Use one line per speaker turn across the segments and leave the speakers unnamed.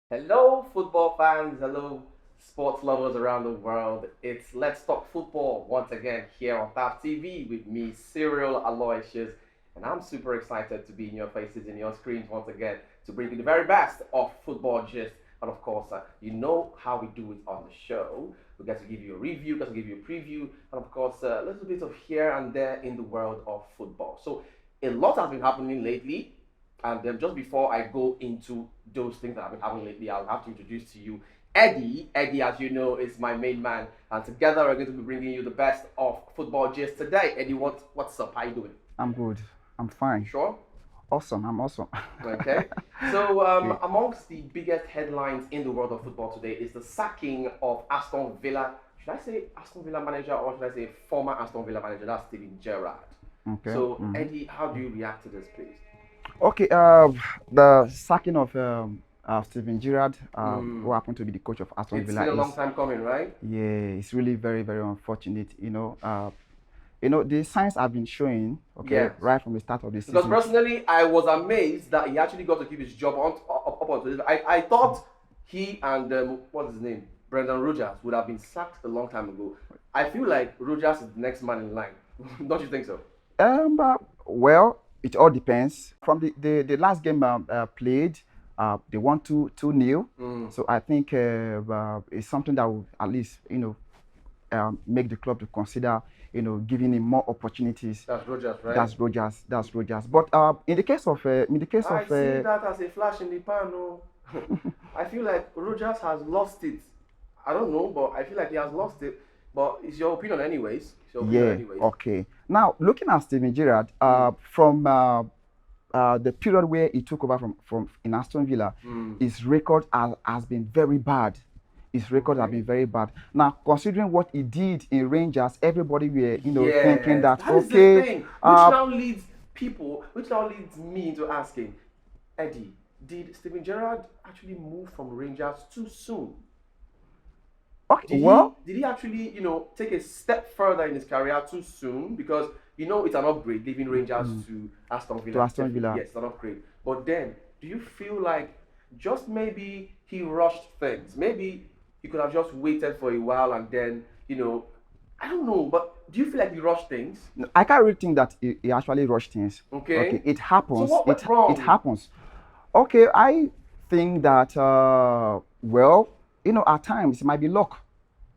Hello, football fans. Hello, sports lovers around the world. It's Let's Talk Football once again here on TAP TV with me, Cyril Aloysius. And I'm super excited to be in your faces, in your screens once again to bring you the very best of football gist. And of course, you know how we do it on the show. We get to give you a review, we get to give you a preview, and of course, a little bit of here and there in the world of football. So, a lot has been happening lately. And just before I go into those things that have been happening lately, I'll have to introduce to you Eddie. Eddie, as you know, is my main man. And together we're going to be bringing you the best of football gist today. Eddie, what's up? How you doing?
I'm good. I'm fine.
Sure?
Awesome. I'm awesome.
Okay. So,
Okay.
amongst the biggest headlines in the world of football today is the sacking of Aston Villa. Should I say Aston Villa manager or should I say former Aston Villa manager? That's Steven Gerrard.
Okay.
So, Eddie, how do you react to this, please?
Okay. The sacking of Steven Gerrard, who happened to be the coach of Aston
It's
Villa,
been a long
is
time coming, right?
yeah, it's really very very unfortunate. The signs have been showing. Okay,
Yes.
right from the start of the
Because
season.
personally, I was amazed that he actually got to keep his job up until this. I thought he and what's his name, Brendan Rodgers, would have been sacked a long time ago. I feel like Rodgers is the next man in line. Don't you think so?
Well, it all depends. From the last game played, they won 2-0. So I think it's something that will at least make the club to consider giving him more opportunities.
That's Rodgers, right?
That's Rogers. That's Rogers. But in the case of
I see that as a flash in the pan. No, I feel like Rodgers has lost it. I don't know, but I feel like he has lost it. But it's your opinion, anyways. It's your opinion,
yeah,
anyways.
okay. Now looking at Steven Gerrard, from the period where he took over from in Aston Villa, his record has been very bad. His record has been very bad. Now, considering what he did in Rangers, everybody were thinking that
that is the
okay,
thing. Which now leads me into asking, Eddie, did Steven Gerrard actually move from Rangers too soon?
okay, well,
Did he actually, take a step further in his career too soon? Because it's an upgrade leaving Rangers to Aston Villa.
to Aston Villa.
Yes, it's an upgrade. But then, do you feel like just maybe he rushed things? Maybe he could have just waited for a while and then, I don't know. But do you feel like he rushed things?
I can't really think that he actually rushed things.
Okay.
It happens.
So what went wrong?
It happens. Okay, I think that well, at times it might be luck.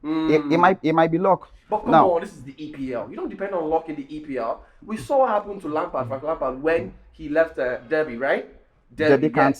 It might be luck.
But come
Now,
on, this is the EPL. You don't depend on luck in the EPL. We saw what happened to Frank Lampard, when he left Derby, right?
Derby
yes.
can't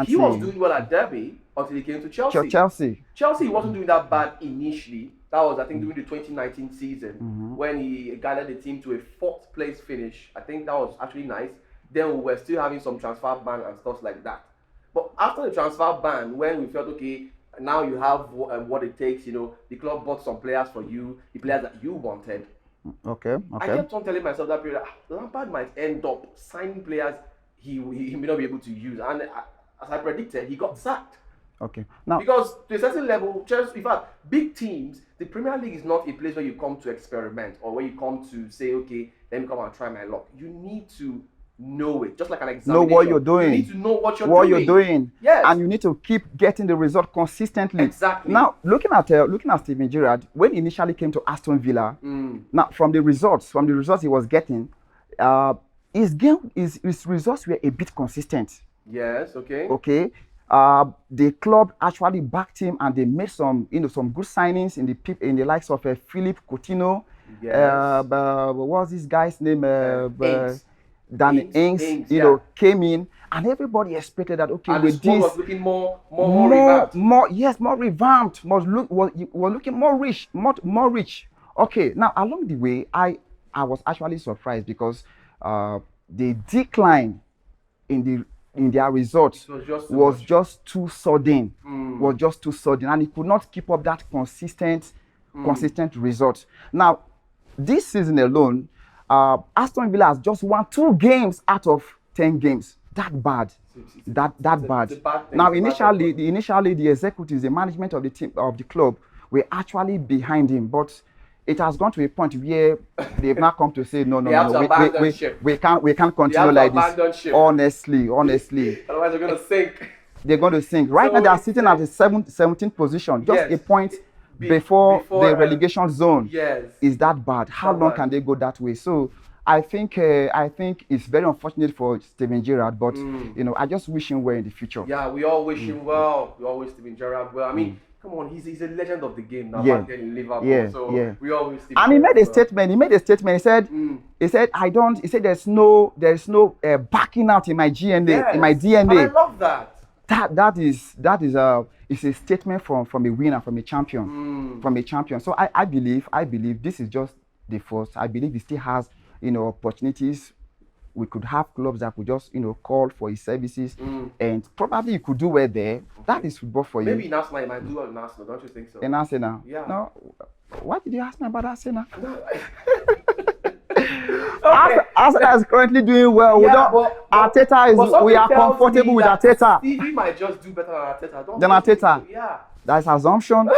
He was
see.
doing well at Derby until he came to Chelsea.
Chelsea.
Chelsea wasn't doing that bad initially. That was, I think, during the 2019 season when he guided the team to a fourth place finish. I think that was actually nice. Then we were still having some transfer ban and stuff like that. But after the transfer ban, when we felt okay, now you have what it takes, the club bought some players for you, the players that you wanted.
Okay.
I kept on telling myself that period, Lampard might end up signing players he may not be able to use. And as I predicted, he got sacked.
Okay. Now,
Because to a certain level, Chelsea, in fact, big teams, the Premier League is not a place where you come to experiment or where you come to say, okay, let me come and try my luck. You need to know it, just like an
know
examination.
what you're doing.
You need to know what
you're doing.
Yes.
And you need to keep getting the result consistently.
Exactly.
Now, looking at Steven Gerrard, when he initially came to Aston Villa, now from the results he was getting, his results were a bit consistent.
Yes, okay.
Okay. The club actually backed him, and they made some good signings in the likes of Philip Coutinho.
Yes.
What was this guy's name?
Ings.
Danny Ings,
yeah.
came in, and everybody expected that okay,
And
with
the squad
this
was looking more revamped.
more revamped, was looking more rich. Okay, now along the way, I was actually surprised because the decline in their results was just too sudden. Was just too sudden, and he could not keep up that consistent result. Now, this season alone, Aston Villa has just won 2 games out of 10 games. That bad. That bad. Now, initially, the executives, the management of the team of the club, were actually behind him, but it has gone to a point where they've now come to say no, we can't continue like this.
Honestly.
Honestly.
Otherwise, we're gonna sink.
they're going to sink. Right now, they are sitting at the 17th position, just a point before the relegation zone.
Yes.
Is that bad? How long can they go that way? So I think it's very unfortunate for Steven Gerrard, but I just wish him well in the future.
Yeah, we all wish him well. We all wish Steven Gerrard well. I mean, come on, he's a legend of the game now. Back then in Liverpool, so we all wish Steven.
And he made a statement. He said, He said there's no backing out in my DNA. In my DNA.
And I love that.
That is it's a statement from a winner, from a champion, So I believe this is just the first. I believe he still has opportunities. We could have clubs that could just call for his services, and probably you could do well there. That is football for you.
Maybe in Arsenal you might do well in Arsenal, don't you think so?
In Arsenal?
Yeah.
No. Why did you ask me about Arsenal?
No.
Arsenal is currently doing well. Arteta is. We are comfortable with Arteta.
He might just do better than Arteta.
Than Arteta.
Yeah.
That's assumption.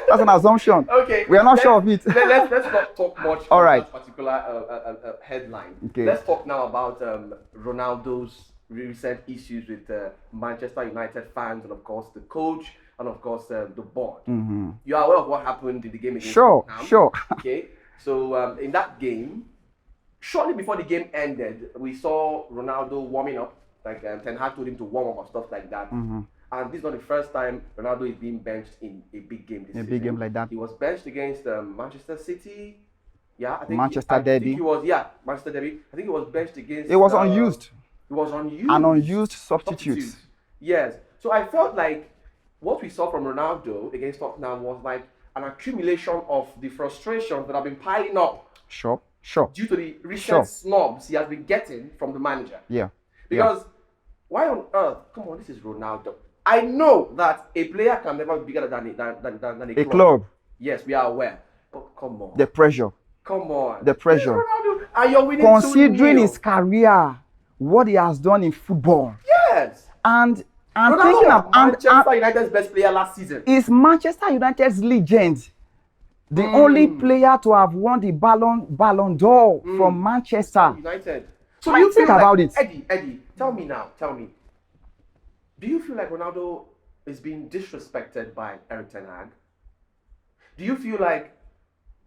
That's an assumption.
Okay.
We are not sure of it.
Let's not talk much
All
about
right.
that particular headline.
Okay.
Let's talk now about Ronaldo's recent issues with Manchester United fans and of course the coach and of course the board. You are aware of what happened in the game against Tottenham?
Sure.
Okay. So in that game, shortly before the game ended, we saw Ronaldo warming up. Like Ten Hag told him to warm up or stuff like that. And this is not the first time Ronaldo is being benched in a big game this season.
Big game like that.
He was benched against Manchester City. Yeah, I think
Manchester Derby.
Manchester Derby. I think he was benched against.
It was unused.
It was unused.
An unused substitute.
Yes. So I felt like what we saw from Ronaldo against Tottenham was like an accumulation of the frustrations that have been piling up.
Sure.
Due to the recent snubs he has been getting from the manager.
Yeah.
Because why on earth? Come on, this is Ronaldo. I know that a player can never be bigger than a club. Yes, we are aware. But come on.
The pressure.
Come on.
The pressure.
Ronaldo, and you're winning.
Considering his career, what he has done in football.
Yes.
And
Ronaldo
thinking of
Manchester United's best player last season.
Is Manchester United's legend the only player to have won the Ballon d'Or from Manchester
United? So you
think about it.
Eddie, tell me. Do you feel like Ronaldo is being disrespected by Erik ten Hag? Do you feel like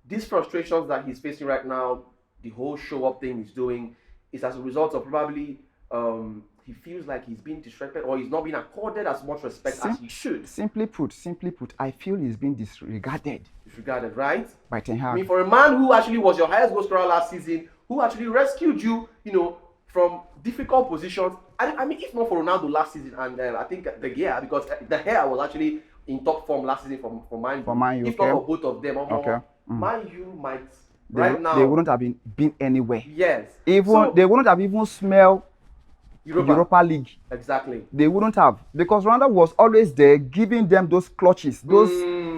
these frustrations that he's facing right now, the whole show-up thing he's doing, is as a result of probably he feels like he's being disrespected or he's not being accorded as much respect as he should? Simply
put, I feel he's being disregarded.
Disregarded, right?
By Ten Hag.
I mean, for a man who actually was your highest goal scorer last season, who actually rescued you, from difficult positions. I mean, if not for Ronaldo last season, and I think De Gea, because De Gea was actually in top form last season for Man U. If not for both of them, Man U might now.
They wouldn't have been anywhere.
Yes.
They wouldn't have even smelled Europa League.
Exactly.
They wouldn't have, because Ronaldo was always there, giving them those clutches, those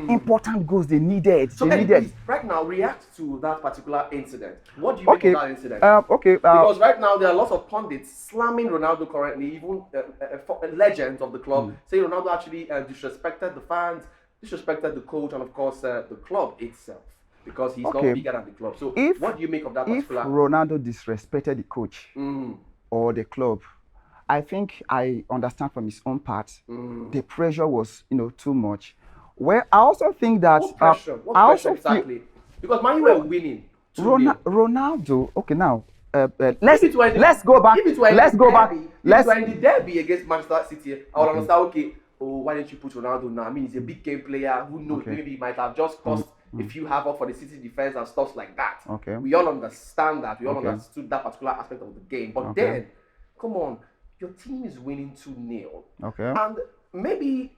important goals they needed.
So please, right now, react to that particular incident. What do you make of that incident? Because right now there are lots of pundits slamming Ronaldo currently, even legends of the club, saying Ronaldo actually disrespected the fans, disrespected the coach, and of course the club itself, because he's not bigger than the club. So what do you make of that particular?
If Ronaldo disrespected the coach or the club, I think I understand from his own part, the pressure was, too much. Well, I also think that
what pressure? What pressure exactly? Because Man U were winning.
Ronaldo. Okay, now let's go back. Let's go back.
If it were in the derby against Manchester City, I would understand. Okay, why didn't you put Ronaldo now? I mean, he's a big game player. Who knows? Maybe he might have just cost a few havoc for the City defense and stuff like that.
Okay.
We all understand that. We all understood that particular aspect of the game. But then, come on, your team is winning 2-0.
Okay.
And maybe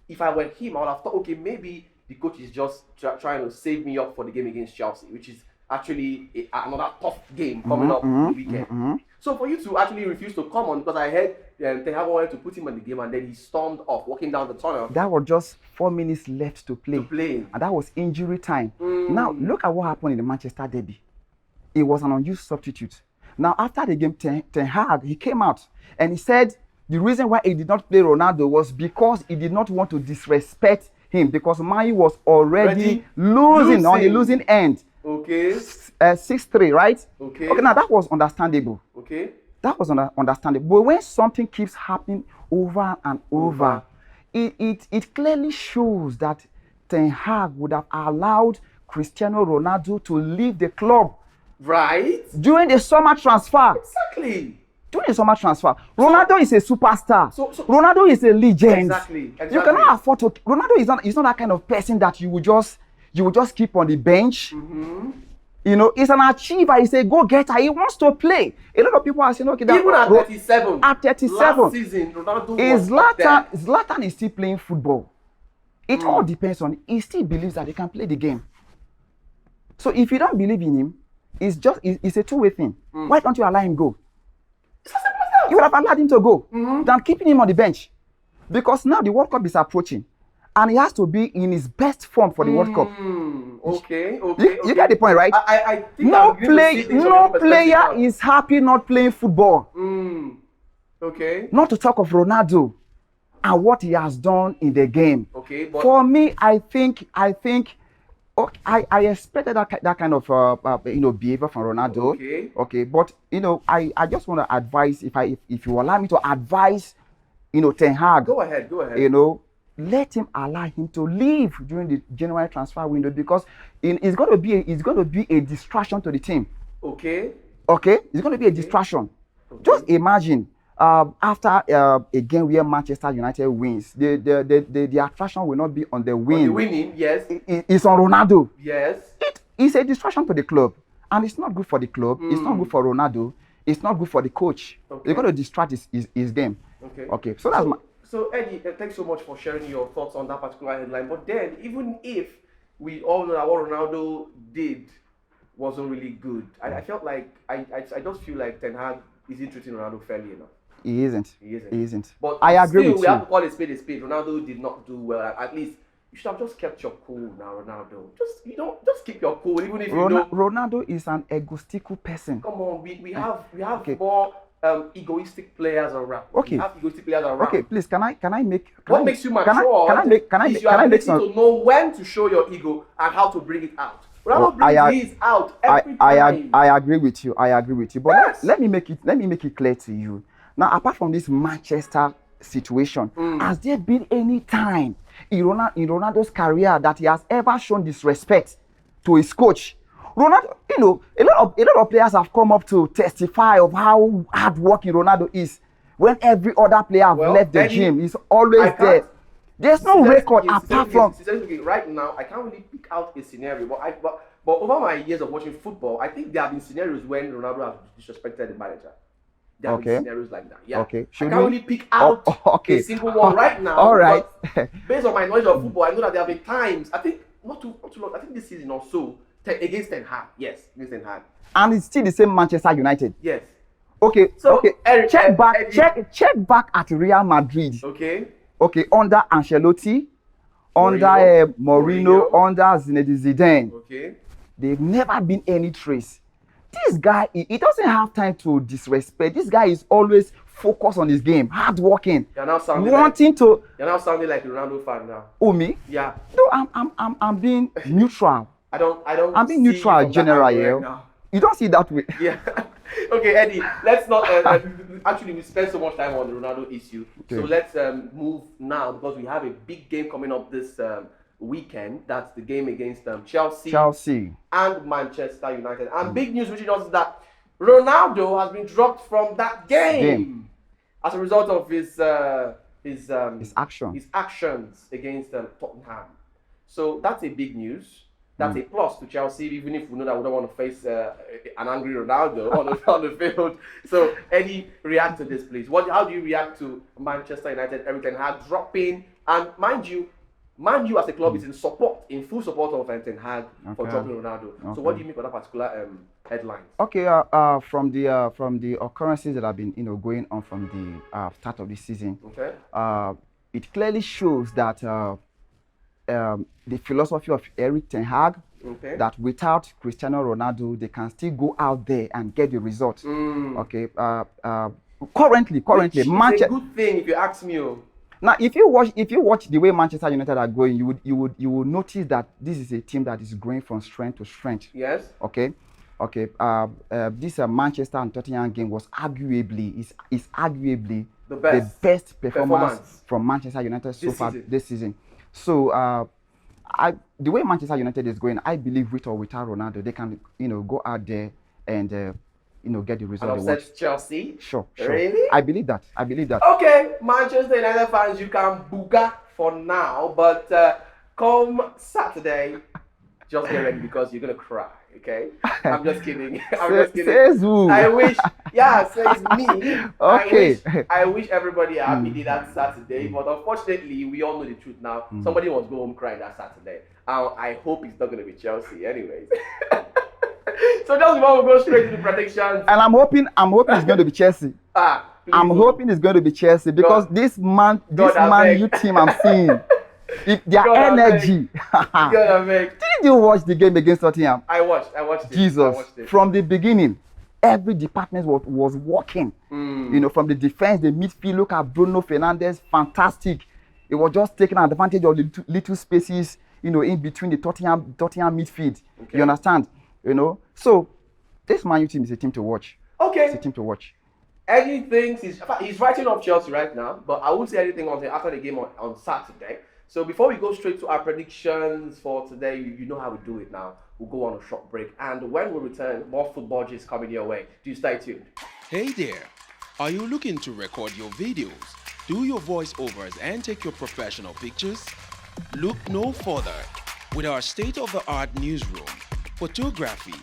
if I were him, I would have thought, okay, maybe the coach is just trying to save me up for the game against Chelsea, which is actually another tough game coming up the weekend. So for you to actually refuse to come on, because I heard Ten Hag wanted to put him in the game and then he stormed off, walking down the tunnel.
That was just 4 minutes left to play. And that was injury time. Now, look at what happened in the Manchester Derby. It was an unused substitute. Now, after the game, Ten Hag, he came out and he said the reason why he did not play Ronaldo was because he did not want to disrespect him, because Man U was already losing on the losing end.
Okay.
6-3, right?
Okay.
Okay, now that was understandable.
Okay.
That was understandable. But when something keeps happening over and over, it clearly shows that Ten Hag would have allowed Cristiano Ronaldo to leave the club.
Right.
During the summer transfer.
Exactly.
During the summer transfer. Ronaldo is a superstar.
So
Ronaldo is a legend.
Exactly.
You cannot afford to. Ronaldo is not that kind of person that you would just keep on the bench. You know, he's an achiever, he's a go-getter, he wants to play. A lot of people are saying, okay, that
even at 37.
At 37.
Last season, Ronaldo was
Zlatan is still playing football. It all depends on, he still believes that he can play the game. So if you don't believe in him, it's a two-way thing. Why don't you allow him go? You would have allowed him to go than keeping him on the bench. Because now the World Cup is approaching. And he has to be in his best form for the World Cup.
Okay.
You get the point, right?
I think
no player is happy not playing football.
Okay.
Not to talk of Ronaldo and what he has done in the game.
Okay. But
for me, I think okay, I expected that kind of behavior from Ronaldo. Okay. But I just want to advise, if you allow me to advise, Ten Hag.
Go ahead.
Let him allow him to leave during the January transfer window, because it's going to be a distraction to the team.
Okay.
It's going to be a distraction. Just imagine after a game where Manchester United wins, the attraction will not be on the win.
On the winning, yes.
It's on Ronaldo.
Yes.
It's a distraction to the club, and it's not good for the club. It's not good for Ronaldo. It's not good for the coach. They're going to distract his game. Okay. So that's my.
So Eddie, thanks so much for sharing your thoughts on that particular headline. But then, even if we all know that what Ronaldo did wasn't really good, I felt like I just feel like Ten Hag isn't treating Ronaldo fairly enough.
He isn't.
But
I agree
still,
with
we
you.
have to call a spade a spade. Ronaldo did not do well. At least you should have just kept your cool now, Ronaldo. Just keep your cool, even if
Ronaldo is an egotistical person.
Come on, we have more egoistic players around.
Okay.
We have egoistic players around.
Okay, please, can I make?
What makes you mature? Can I make some? To know when to show your ego and how to bring it out. Ronaldo brings his out every time.
I agree with you. But
yes.
let me make it clear to you. Now, apart from this Manchester situation, has there been any time in Ronaldo's career that he has ever shown disrespect to his coach? Ronaldo, a lot of players have come up to testify of how hardworking Ronaldo is. When every other player have left the gym, he's always there. There's no record apart from.
Right now, I can't really pick out a scenario, but over my years of watching football, I think there have been scenarios when Ronaldo has disrespected the manager. There have been scenarios like that. Yeah.
Okay.
I can't really pick out a single one right now.
All right.
But based on my knowledge of football, I know that there have been times. I think not too long. I think this season or so. Against Ten Hag, yes, against Ten Hag,
and it's still the same Manchester United.
Yes.
Okay.
So
Eric, check back at Real Madrid.
Okay.
Under Ancelotti, under Mourinho, under Zinedine Zidane.
Okay.
They've never been any trace. This guy, he doesn't have time to disrespect. This guy is always focused on his game, hardworking.
You're now sounding
like
a Ronaldo fan now.
Oh, me?
Yeah.
No, I'm being neutral.
I don't.
I'm being neutral, general. Yeah. You don't see it that way.
Yeah. Okay, Eddie. Let's not. Actually, we spent so much time on the Ronaldo issue. Okay. So let's move now, because we have a big game coming up this weekend. That's the game against Chelsea and Manchester United. And big news, which is that Ronaldo has been dropped from that game as a result of his actions against Tottenham. So that's a big news. That's a plus to Chelsea, even if we know that we don't want to face an angry Ronaldo on the field. So, Eddie, react to this, please. How do you react to Manchester United, Ten Hag dropping? And mind you, as a club is in full support of Ten Hag for dropping Ronaldo. Okay. So, what do you make of that particular headline?
Okay, from the occurrences that have been going on from the start of the season, it clearly shows that. The philosophy of Ten Hag, that without Cristiano Ronaldo, they can still go out there and get the result. Okay. Currently,
Manchester. It's a good thing if you ask me.
Now, if you watch the way Manchester United are going, you would notice that this is a team that is growing from strength to strength.
Yes.
Okay. Okay, this Manchester and Tottenham game was arguably
The
the
best
best performance
performance
from Manchester United so
this
far
season.
this season. So the way Manchester United is going, I believe with or without Ronaldo, they can go out there and get the
And
result they want.
upset Chelsea.
Sure.
Really?
I believe that.
Okay, Manchester United fans, you can booga for now, but come Saturday, just get ready because you're gonna cry. Okay? I'm just kidding. I'm just kidding.
Says who?
I wish, yeah, says me.
Okay.
I wish everybody a happy day that Saturday, but unfortunately, we all know the truth now. Somebody must go home crying that Saturday. I hope it's not gonna be Chelsea, anyways. So just before we go straight to the predictions,
And I'm hoping it's going to be Chelsea. I'm hoping it's going to be Chelsea because this Man U team I'm seeing, their energy. Didn't you watch the game against Tottenham?
I watched it.
Jesus, from the beginning, every department was working. From the defense, the midfield. Look at Bruno Fernandes, fantastic. It was just taking advantage of the little spaces, in between the Tottenham midfield. Okay. You understand? So this Man U team is a team to watch.
Okay.
It's a team to watch.
Eddie thinks he's writing off Chelsea right now, but I won't say anything until after the game on Saturday. So before we go straight to our predictions for today, you know how we do it now. We'll go on a short break, and when we return, more football just coming your way. Do stay tuned.
Hey there! Are you looking to record your videos, do your voiceovers, and take your professional pictures? Look no further. With our state-of-the-art newsroom, photography,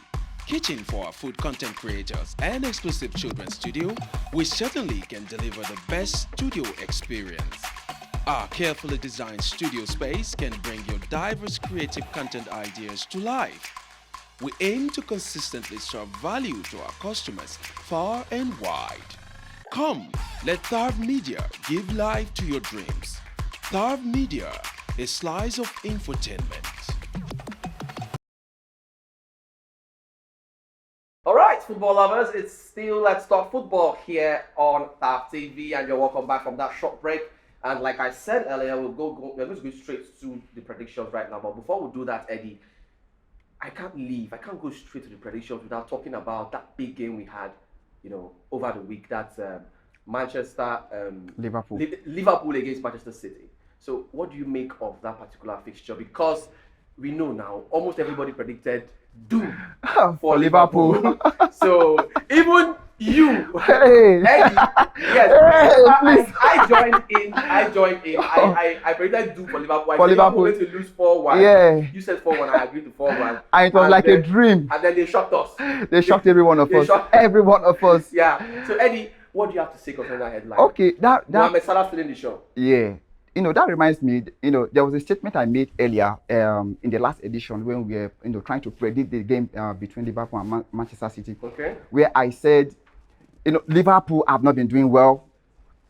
kitchen for our food content creators, and exclusive children's studio, we certainly can deliver the best studio experience. Our carefully designed studio space can bring your diverse creative content ideas to life. We aim to consistently serve value to our customers far and wide. Come, let Tharv Media give life to your dreams. Tharv Media, a slice of infotainment.
Alright, football lovers, it's still Let's Talk Football here on TAF TV, and you're welcome back from that short break. And like I said earlier, we're going to go straight to the predictions right now. But before we do that, Eddie, I can't go straight to the predictions without talking about that big game we had, over the week. That's Manchester, Liverpool against Manchester City. So what do you make of that particular fixture? Because we know now, almost everybody predicted doom for Liverpool. So even you,
hey.
Eddie, yes, hey, I joined in. I predicted doom for Liverpool. Liverpool went to lose 4-1.
Yeah.
You said 4-1. I agreed to 4-1.
And it was like a dream.
And then they shocked us.
They shocked every one of us. Every one of us.
Yeah. So Eddie, what do you have to say concerning that headline?
Okay, that
Mohamed Salah still in the show.
Yeah. That reminds me, there was a statement I made earlier in the last edition when we were, trying to predict the game between Liverpool and Manchester City.
Okay.
Where I said, Liverpool have not been doing well.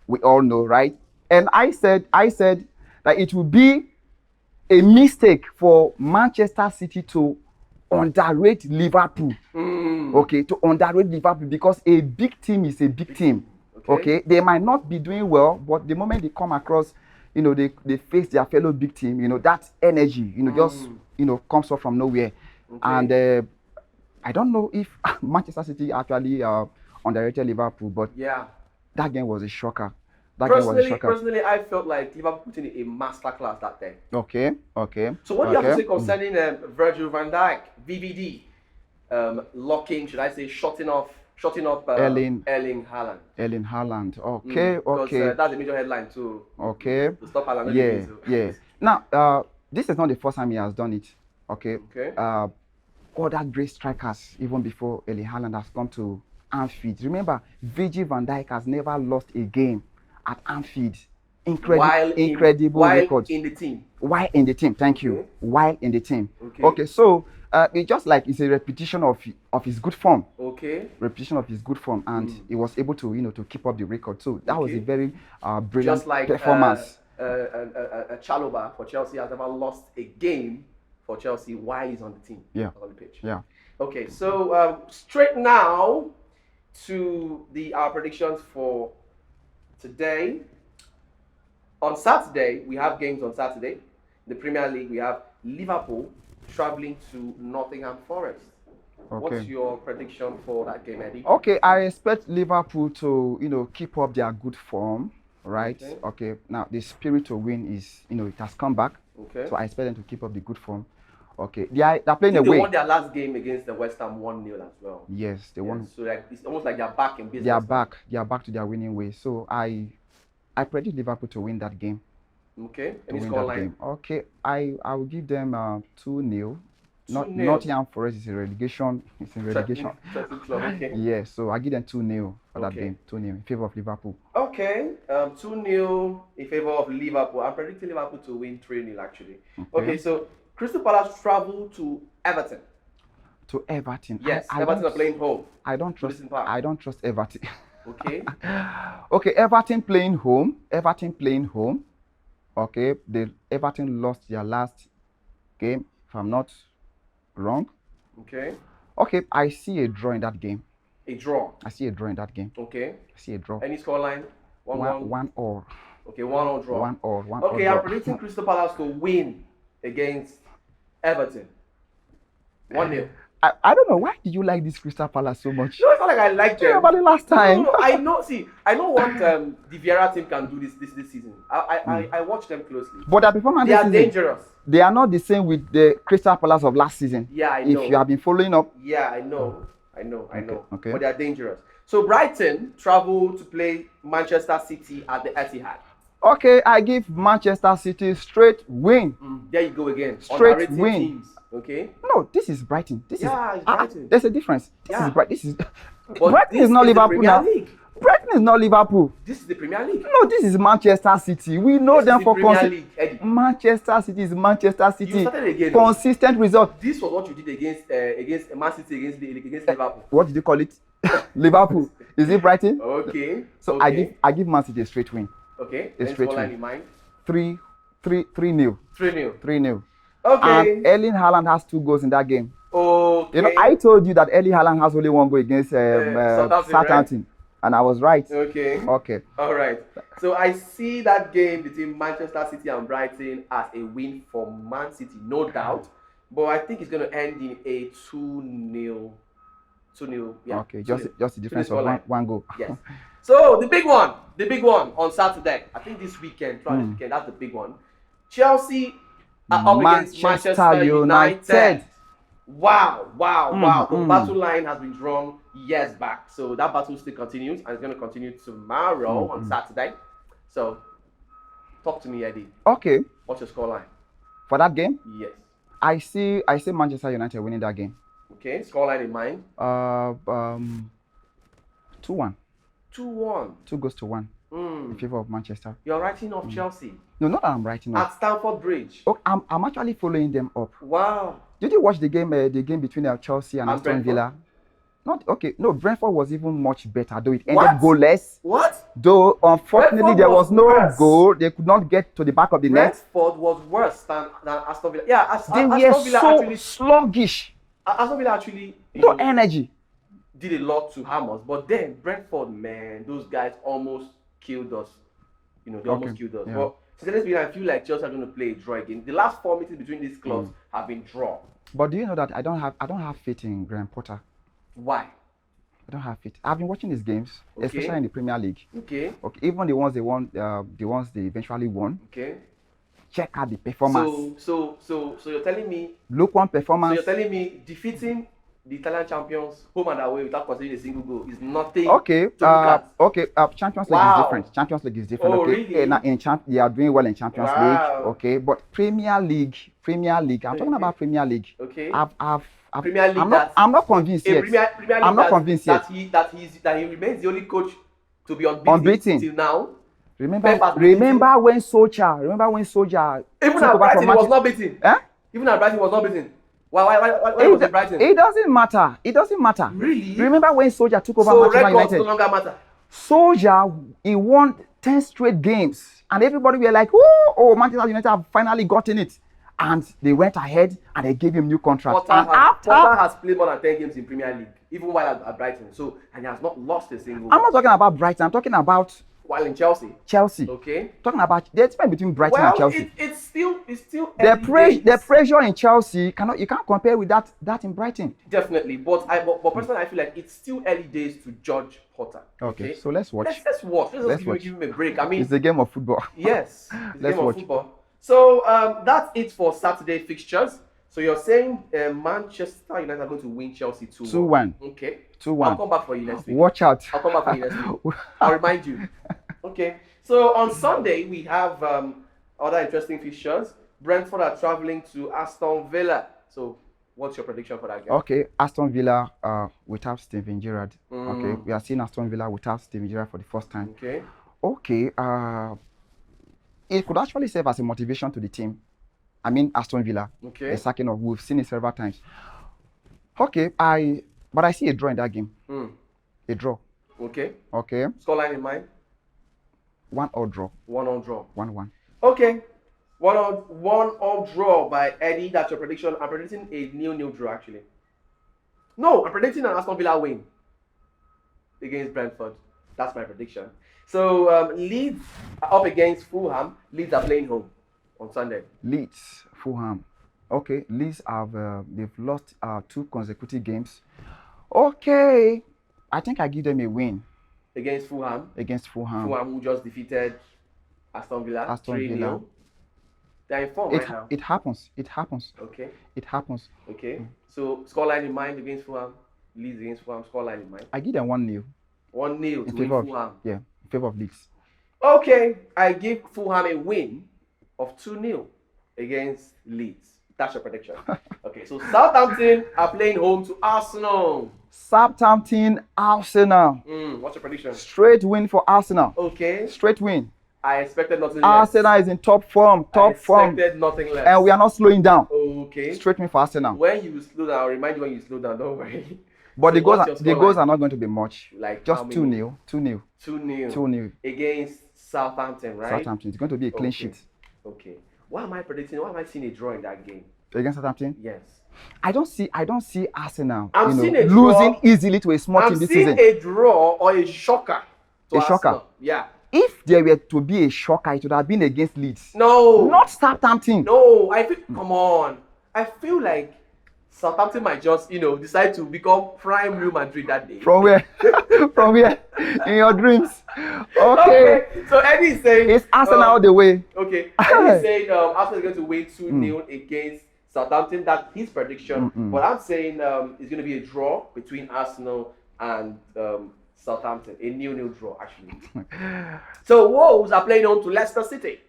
We all know, right? And I said that it would be a mistake for Manchester City to underrate Liverpool. Okay, to underrate Liverpool because a big team is a big team. Okay, they might not be doing well, but the moment they come across, they face their fellow big team, that energy, just, comes up from nowhere. Okay. And I don't know if Manchester City actually underrated Liverpool, but yeah, that game was a shocker.
Personally, I felt like Liverpool put in a masterclass that day.
Okay.
So what do you have to say concerning Virgil van Dijk, VVD, locking, should I say, shutting off Erling Haaland.
Erling Haaland. Okay.
Because that's a major headline too.
Okay.
To stop Haaland.
Yeah. Now, this is not the first time he has done it. Okay. Other great strikers, even before Erling Haaland, has come to Anfield. Remember, Virgil van Dijk has never lost a game at Anfield. Incredible record. While in the team. Thank you. While in the team. Okay. So it's just like it's a repetition of his good form.
Okay.
Repetition of his good form, and he was able to to keep up the record. So that was a very brilliant performance.
Chalobah for Chelsea has never lost a game for Chelsea while he's on the team.
Yeah.
On the pitch.
Yeah.
Okay. So straight now to our predictions for today. On Saturday, we have games on Saturday. The Premier League, we have Liverpool traveling to Nottingham Forest.
Okay.
What's your prediction for that game, Eddie?
Okay, I expect Liverpool to, keep up their good form, right?
Okay.
Okay. Now the spirit to win is, it has come back.
Okay.
So I expect them to keep up the good form. Okay. They're
I
playing
think they
away.
won their last game against the West Ham 1-0 as well.
Yes, they won.
So like it's almost like they're back in business.
They are
now.
back. They are back to their winning way. So I predict Liverpool to win that game.
Okay.
To
Any
win
score
that
line?
game. Okay. I will give them 2-0.
2-0.
Nottingham Forest is in relegation. It's in relegation.
Okay.
Yes, so I give them 2-0 for that
Okay.
game. 2-0 in favor of Liverpool.
Okay. 2-0 in favor of Liverpool. I'm predicting Liverpool to win 3-0 actually. Okay. So Crystal Palace travel to Everton.
To Everton.
Yes.
I
Everton
don't-
are playing home.
I don't trust.
Goodison Park.
I don't trust Everton.
Okay.
Okay, Everton playing home. Okay, Everton lost their last game, if I'm not wrong.
Okay.
Okay, I see a draw in that game.
A draw.
I see a draw in that game.
Okay.
I see a draw.
Any score line? 1-1.
One or
Okay. 1-1 draw.
one or
Okay, I'm
draw.
predicting Crystal Palace to win against Everton. 1-0.
I don't know, why did you like this Crystal Palace so much?
No, it's not like I like
Do you
them.
remember the last time?
No, I know. See, I know what the Vieira team can do this season. I watch them closely.
But their performance
They
this
are
season,
dangerous.
they are not the same with the Crystal Palace of last season.
Yeah, I know.
If you have been following up.
Yeah, I know.
Okay.
But they are dangerous. So Brighton travel to play Manchester City at the Etihad.
Okay, I give Manchester City straight win.
There you go again.
Straight
Underrated
win.
teams. Okay.
No, this is Brighton. This
Yeah,
is
it's Brighton.
there's a difference.
Yeah.
This is
But
Brighton
this
is not
the
Liverpool
Premier
now.
League.
Brighton is not Liverpool.
This is the Premier League.
No, this is Manchester City. We know
This
them
is
for
the Premier League, Eddie.
Manchester City is Manchester City.
You started again.
Consistent result.
This was what you did against Man City against Liverpool.
What did you call it? Liverpool. Is it Brighton?
Okay.
So
okay.
I give Man City a straight win.
Okay.
a
Any
straight
scoreline
win.
in mind?
3-0.
3-0.
3-0.
Okay.
And Erling Haaland has 2 goals in that game.
Okay.
I told you that Erling Haaland has only 1 goal against Southampton, and I was right.
Okay.
Okay.
All right. So I see that game between Manchester City and Brighton as a win for Man City, no doubt. But I think it's going to end in a 2-0. 2-0. Yeah.
Okay.
2-0.
Just the difference of
scoreline.
one goal.
Yes. So the big one on Saturday. I think this weekend, throughout this weekend, that's the big one. Chelsea are up against Manchester United. Wow. The battle line has been drawn years back. So that battle still continues and it's going to continue tomorrow on Saturday. So talk to me, Eddie.
Okay.
What's your scoreline?
For that game,
Yes.
I see Manchester United winning that game.
Okay. Scoreline in mind.
2-1.
2-1.
2 goes to 1 in favor of Manchester.
You're writing off Chelsea
No, not that I'm writing off.
at Stamford Bridge.
Oh, I'm actually following them up.
Wow.
Did you watch the game between Chelsea and Aston
Brentford?
Villa? Not okay. No, Brentford was even much better, though it ended
What?
goalless.
What?
Though unfortunately
Brentford
there
was
was no
worse.
goal, they could not get to the back of the net.
Brentford was worse than Aston Villa. Yeah,
They were
Aston Villa
so
actually.
sluggish.
Aston Villa actually
No energy.
did a lot to harm us, but then Brentford, man, those guys almost killed us. They almost killed us.
Yeah.
But since this week, I feel like Chelsea are going to play a draw again. The last 4 meetings between these clubs have been draw.
But do you know that I don't have faith in Graham Potter?
Why?
I don't have faith. I've been watching these games,
Okay.
especially in the Premier League.
Okay.
Okay, even the ones they won, the ones they eventually won.
Okay.
Check out the performance.
So you're telling me
Look one
So
performance.
you're telling me defeating the Italian champions home and away without conceding a single goal is nothing
Okay,
to look at?
okay. Champions League
Wow.
is different. Champions League is different.
Oh,
okay,
really?
now they are doing well in Champions
Wow.
League. Okay, but Premier League. I'm talking about Premier League.
Okay.
Premier
League
I'm not convinced yet.
Premier League
I'm not convinced yet.
that he remains the only coach to be
Unbeaten.
till now.
Remember when Solskjaer
Even
took
at
over
Brighton,
from
he was not beaten.
Eh?
Even at Brighton, he was not beaten. Why was it Brighton?
It doesn't matter. It doesn't matter.
Really?
Remember when Solskjaer took over
So
Manchester
records
United?
no longer matter.
Solskjaer, he won 10 straight games. And everybody were like, oh, Manchester United have finally gotten it. And they went ahead and they gave him new contract.
Potter has played more than 10 games in Premier League, even while at Brighton. And he has not lost a single.
I'm not talking about Brighton. I'm talking about
While in Chelsea.
Chelsea.
Okay.
Talking about the difference between Brighton and Chelsea.
It's still
The
early days.
pressure in Chelsea you can't compare with that in Brighton.
Definitely, but personally, I feel like it's still early days to judge Potter.
Okay, so let's watch.
Let's watch. Let's
watch.
give him a break. I mean,
It's a game of football.
yes, it's a
Let's
game
watch.
of football. So that's it for Saturday fixtures. So you're saying Manchester United are going to win Chelsea 2-1.
2-1.
Okay.
2-1.
I'll come back for you next week.
Watch out.
I'll come back for you next week. I'll remind you. Okay. So on Sunday we have other interesting fixtures. Brentford are traveling to Aston Villa. So what's your prediction for that game?
Okay, Aston Villa without Steven Gerrard. Okay, we are seeing Aston Villa without Steven Gerrard for the first time.
Okay.
Okay, it could actually serve as a motivation to the team. I mean Aston Villa.
Okay.
The sacking of, we've seen it several times. Okay, but I see a draw in that game. A draw.
Okay.
Okay.
Scoreline in mind?
1-1 draw.
1-1 draw.
1-1.
Okay. 1-1 draw by Eddie. That's your prediction. I'm predicting a 0-0 draw actually. No, I'm predicting an Aston Villa win against Brentford. That's my prediction. So Leeds are up against Fulham. Leeds are playing home on Sunday.
Leeds, Fulham. Okay, Leeds they've lost 2 consecutive games. Okay, I think I give them a win
Against Fulham.
against Fulham.
Fulham who just defeated Aston Villa.
Aston
3-0.
Villa.
They're in form right now.
It happens. It happens.
Okay.
It happens.
Okay. So scoreline in mind against Fulham. Leeds against Fulham. Scoreline in mind.
I give them 1-0
1-0 to
in
win
favor
Fulham.
in favor of Leeds.
Okay, I give Fulham a win of 2-0 against Leeds. That's your prediction. Okay, so Southampton are playing home to Arsenal.
Southampton, Arsenal.
What's your prediction?
Straight win for Arsenal.
Okay,
Straight win.
I expected nothing less.
Arsenal is in top form.
I expected nothing less.
And we are not slowing down.
Okay.
Straight win for Arsenal.
When you slow down, I'll remind you when you slow down. Don't worry.
But
So
the
what's your
goals
scoreline?
are not going to be much.
Like
Just
how many?
2-0. 2-0.
2-0.
2-0.
Against Southampton, right?
Southampton. It's going to be a clean
Okay.
sheet.
Okay. Why am I predicting? Why am I seeing a draw in that game?
Against Southampton.
Yes.
I don't see Arsenal
I'm seeing a draw.
losing easily to a small team
I'm
this
seeing
season.
a draw or a shocker. To
A shocker.
Arsenal. Yeah.
If there were to be a shocker, it would have been against Leeds.
No.
Not Southampton.
No. I feel. Come on. I feel like Southampton might just, decide to become prime Real Madrid that day.
From where? From where? In your dreams. Okay.
So Eddie is saying
It's Arsenal all the way.
Okay. Eddie is saying Arsenal is going to win 2-0 against Southampton. That's his prediction. But I'm saying it's going to be a draw between Arsenal and Southampton. A 0-0 draw, actually. So Wolves are playing home to Leicester City.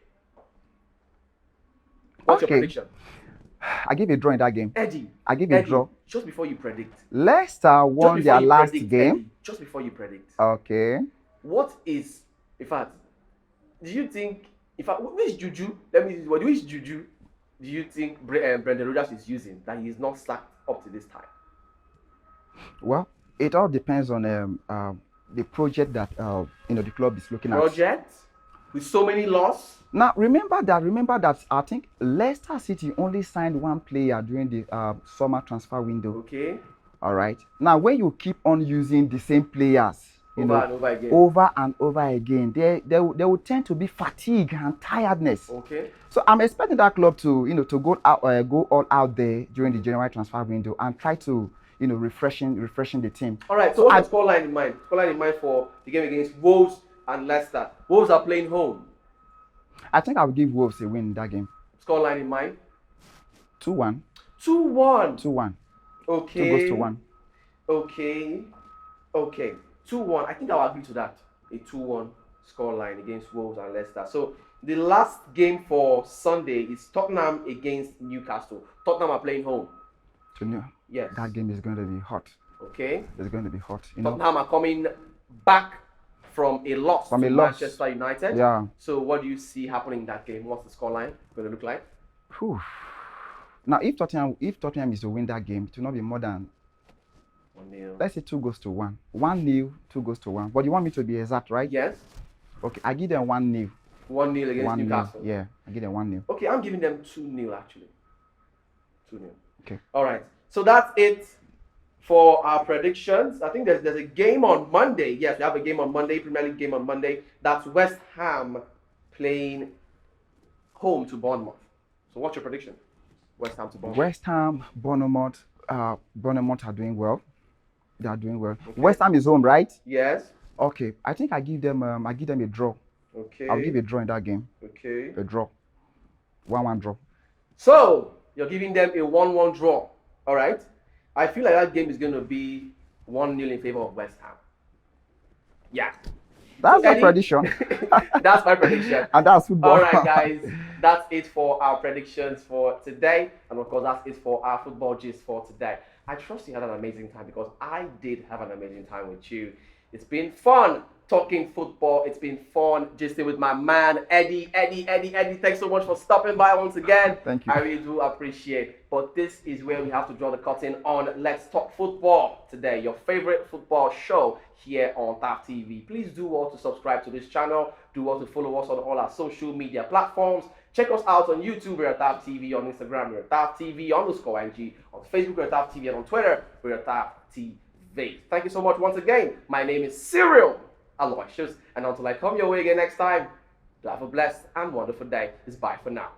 What's your
Okay.
prediction?
I give a draw in that game.
Eddie.
I give a draw.
Just before you predict.
Leicester won their last game.
Eddie, just before you predict.
Okay.
What is, in fact, do you think, in fact, which juju, which juju do you think Brendan Rodgers is using that he's not sacked up to this time?
Well, it all depends on the project that the club is looking at.
Project with so many loss.
Now remember that I think Leicester City only signed 1 player during the summer transfer window.
Okay.
All right. Now when you keep on using the same players, over and over again, there will tend to be fatigue and tiredness.
Okay.
So I'm expecting that club to go all out there during the January transfer window and try to refreshing the team.
All right. So what's the scoreline in mind? Scoreline in mind for the game against Wolves and Leicester. Wolves are playing home.
I think I will give Wolves a win in that game.
Scoreline in mind.
2-1.
2-1.
2-1.
Okay.
2 goes to 1.
Okay. 2-1. I think I'll agree to that. A 2-1 scoreline against Wolves and Leicester. So the last game for Sunday is Tottenham against Newcastle. Tottenham are playing home.
Yes. That game is going to be hot.
Okay.
It's going to be hot.
Tottenham are coming back from a loss to Manchester United.
Yeah.
So what do you see happening in that game? What's the scoreline going to look like?
Whew. Now, if Tottenham is to win that game, it will not be more than
1-0.
Let's say 2 goes to 1. 1-0, 2 goes to 1. But you want me to be exact, right?
Yes.
Okay, I give them 1-0.
1-0 against
1-0.
Newcastle.
Yeah, I give them 1-0.
Okay, I'm giving them 2-0 actually. 2-0.
Okay.
All right. So that's it for our predictions. I think there's a game on Monday. Yes, we have a game on Monday, Premier League game on Monday. That's West Ham playing home to Bournemouth. So what's your prediction? West Ham to Bournemouth.
West Ham, Bournemouth, Bournemouth are doing well. They are doing well. Okay. West Ham is home, right?
Yes.
Okay. I think I give them a draw.
Okay.
I'll give a draw in that game.
Okay.
A draw. 1-1 draw.
So you're giving them a 1-1 draw. All right. I feel like that game is going to be 1-0 in favor of West Ham. Yeah.
That's my prediction.
That's my prediction.
And that's football.
All right, guys. That's it for our predictions for today. And of course, that's it for our football gist for today. I trust you had an amazing time because I did have an amazing time with you. It's been fun talking football. It's been fun gisting with my man, Eddie. Thanks so much for stopping by once again.
Thank you.
I really do appreciate. But this is where we have to draw the curtain on Let's Talk Football today, your favorite football show here on TAF TV. Please do well to subscribe to this channel. Do well to follow us on all our social media platforms. Check us out on YouTube, we're at TAF TV, on Instagram, we're at TAF TV_NG, on Facebook, we're at TAF TV, and on Twitter, we're at TAF TV. Thank you so much once again. My name is Cyril Aloysius, and until I come your way again next time, have a blessed and wonderful day. It's bye for now.